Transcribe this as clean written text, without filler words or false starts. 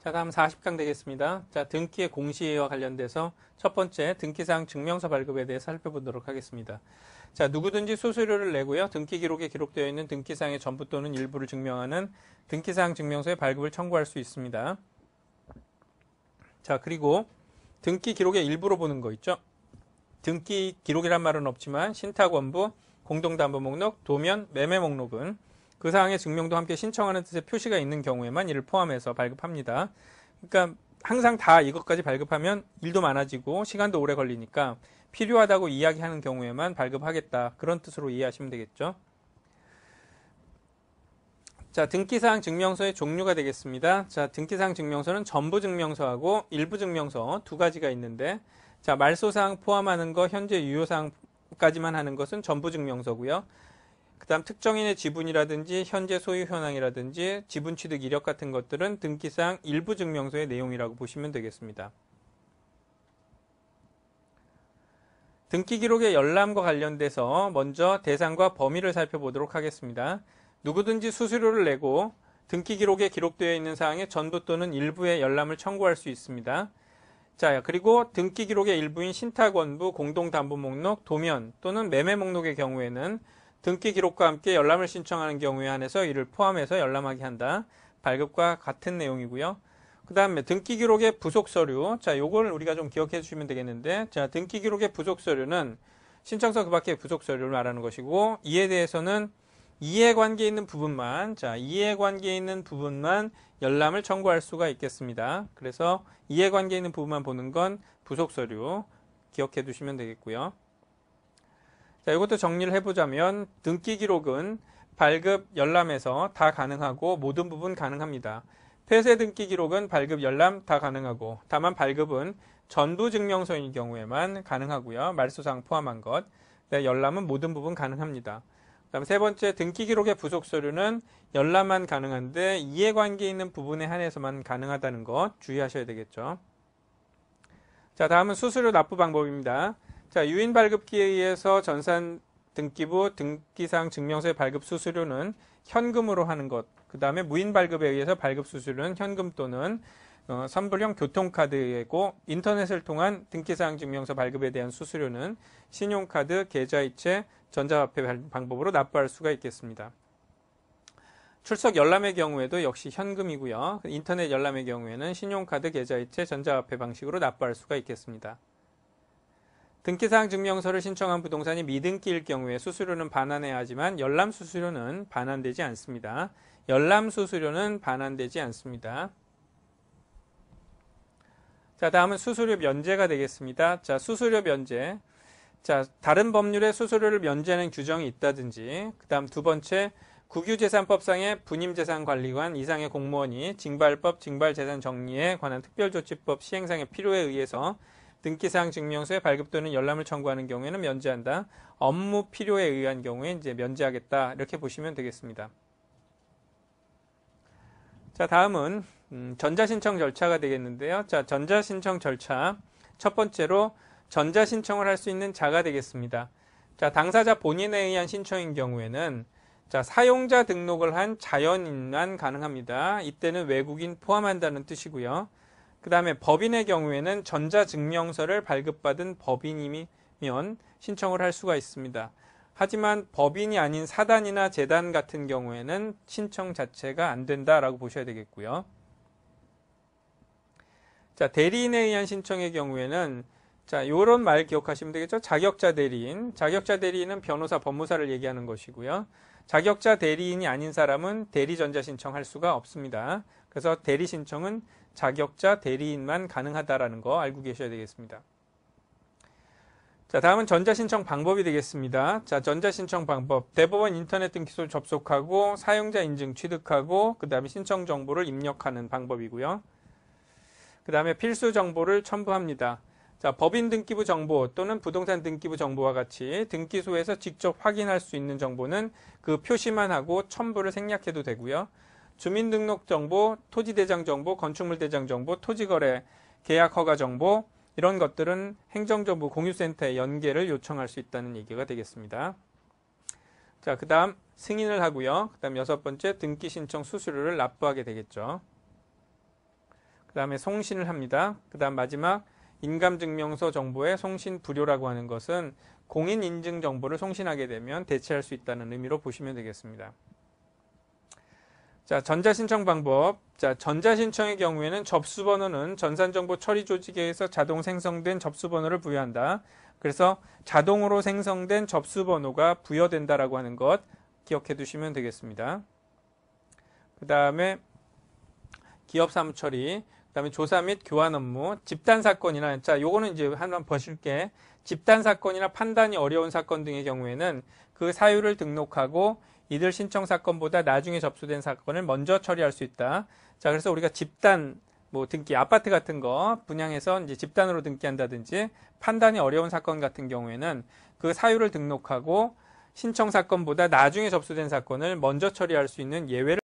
자, 다음 40강 되겠습니다. 자, 등기의 공시와 관련돼서 첫 번째 등기사항 증명서 발급에 대해서 살펴보도록 하겠습니다. 자, 누구든지 수수료를 내고요. 등기 기록에 기록되어 있는 등기사항의 전부 또는 일부를 증명하는 등기사항 증명서의 발급을 청구할 수 있습니다. 자, 그리고 등기 기록의 일부로 보는 거 있죠? 등기 기록이란 말은 없지만 신탁원부, 공동담보 목록, 도면, 매매 목록은 그 사항의 증명도 함께 신청하는 뜻의 표시가 있는 경우에만 이를 포함해서 발급합니다. 그러니까 항상 다 이것까지 발급하면 일도 많아지고 시간도 오래 걸리니까 필요하다고 이야기하는 경우에만 발급하겠다. 그런 뜻으로 이해하시면 되겠죠. 자, 등기사항 증명서의 종류가 되겠습니다. 자, 등기사항 증명서는 전부 증명서하고 일부 증명서 두 가지가 있는데, 자, 말소사항 포함하는 거, 현재 유효사항까지만 하는 것은 전부 증명서고요. 그 다음 특정인의 지분이라든지 현재 소유 현황이라든지 지분 취득 이력 같은 것들은 등기사항 일부 증명서의 내용이라고 보시면 되겠습니다. 등기 기록의 열람과 관련돼서 먼저 대상과 범위를 살펴보도록 하겠습니다. 누구든지 수수료를 내고 등기 기록에 기록되어 있는 사항의 전부 또는 일부의 열람을 청구할 수 있습니다. 자, 그리고 등기 기록의 일부인 신탁원부, 공동담보목록, 도면 또는 매매 목록의 경우에는 등기 기록과 함께 열람을 신청하는 경우에 한해서 이를 포함해서 열람하게 한다. 발급과 같은 내용이고요. 그 다음에 등기 기록의 부속 서류. 자, 요걸 우리가 좀 기억해 주시면 되겠는데, 자, 등기 기록의 부속 서류는 신청서 그 밖의 부속 서류를 말하는 것이고, 이에 대해서는 이해관계에 있는 부분만, 자, 이해관계에 있는 부분만 열람을 청구할 수가 있겠습니다. 그래서 이해관계에 있는 부분만 보는 건 부속 서류 기억해 두시면 되겠고요. 자, 이것도 정리를 해보자면 등기 기록은 발급, 열람에서 다 가능하고 모든 부분 가능합니다. 폐쇄 등기 기록은 발급, 열람 다 가능하고 다만 발급은 전부 증명서인 경우에만 가능하고요. 말소사항 포함한 것. 네, 열람은 모든 부분 가능합니다. 그다음 세 번째 등기 기록의 부속 서류는 열람만 가능한데 이해관계에 있는 부분에 한해서만 가능하다는 것 주의하셔야 되겠죠. 자, 다음은 수수료 납부 방법입니다. 자, 유인 발급기에 의해서 전산 등기부 등기사항 증명서의 발급 수수료는 현금으로 하는 것. 그 다음에 무인 발급에 의해서 발급 수수료는 현금 또는 선불형 교통카드이고 인터넷을 통한 등기사항 증명서 발급에 대한 수수료는 신용카드, 계좌이체, 전자화폐 방법으로 납부할 수가 있겠습니다. 출석 열람의 경우에도 역시 현금이고요. 인터넷 열람의 경우에는 신용카드, 계좌이체, 전자화폐 방식으로 납부할 수가 있겠습니다. 등기사항 증명서를 신청한 부동산이 미등기일 경우에 수수료는 반환해야 하지만 열람 수수료는 반환되지 않습니다. 열람 수수료는 반환되지 않습니다. 자, 다음은 수수료 면제가 되겠습니다. 자, 수수료 면제. 자, 다른 법률에 수수료를 면제하는 규정이 있다든지, 그 다음 두 번째, 국유재산법상의 분임재산관리관 이상의 공무원이 징발법, 징발재산 정리에 관한 특별조치법 시행상의 필요에 의해서 등기사항 증명서의 발급 또는 열람을 청구하는 경우에는 면제한다. 업무 필요에 의한 경우에 이제 면제하겠다. 이렇게 보시면 되겠습니다. 자, 다음은 전자신청 절차가 되겠는데요. 자, 전자신청 절차. 첫 번째로 전자신청을 할 수 있는 자가 되겠습니다. 자, 당사자 본인에 의한 신청인 경우에는 자, 사용자 등록을 한 자연인만 가능합니다. 이때는 외국인 포함한다는 뜻이고요. 그 다음에 법인의 경우에는 전자증명서를 발급받은 법인이면 신청을 할 수가 있습니다. 하지만 법인이 아닌 사단이나 재단 같은 경우에는 신청 자체가 안 된다라고 보셔야 되겠고요. 자, 대리인에 의한 신청의 경우에는 자, 요런 말 기억하시면 되겠죠? 자격자 대리인. 자격자 대리인은 변호사, 법무사를 얘기하는 것이고요. 자격자 대리인이 아닌 사람은 대리 전자 신청할 수가 없습니다. 그래서 대리 신청은 자격자 대리인만 가능하다라는 거 알고 계셔야 되겠습니다. 자, 다음은 전자신청 방법이 되겠습니다. 자, 전자신청 방법. 대법원 인터넷 등기소를 접속하고 사용자 인증 취득하고 그 다음에 신청 정보를 입력하는 방법이고요. 그 다음에 필수 정보를 첨부합니다. 자, 법인 등기부 정보 또는 부동산 등기부 정보와 같이 등기소에서 직접 확인할 수 있는 정보는 그 표시만 하고 첨부를 생략해도 되고요. 주민등록 정보, 토지대장 정보, 건축물대장 정보, 토지거래, 계약허가 정보 이런 것들은 행정정보 공유센터에 연계를 요청할 수 있다는 얘기가 되겠습니다. 자, 그 다음 승인을 하고요. 그 다음 여섯 번째 등기 신청 수수료를 납부하게 되겠죠. 그 다음에 송신을 합니다. 그 다음 마지막 인감증명서 정보의 송신 불효라고 하는 것은 공인 인증 정보를 송신하게 되면 대체할 수 있다는 의미로 보시면 되겠습니다. 자, 전자신청 방법. 자, 전자신청의 경우에는 접수번호는 전산정보 처리 조직에서 자동 생성된 접수번호를 부여한다. 그래서 자동으로 생성된 접수번호가 부여된다라고 하는 것 기억해 두시면 되겠습니다. 그 다음에 기업 사무 처리, 그 다음에 조사 및 교환 업무, 집단 사건이나, 자, 요거는 이제 한번 보실게. 집단 사건이나 판단이 어려운 사건 등의 경우에는 그 사유를 등록하고 이들 신청 사건보다 나중에 접수된 사건을 먼저 처리할 수 있다. 자, 그래서 우리가 집단, 등기, 아파트 같은 거 분양해서 이제 집단으로 등기한다든지 판단이 어려운 사건 같은 경우에는 그 사유를 등록하고 신청 사건보다 나중에 접수된 사건을 먼저 처리할 수 있는 예외를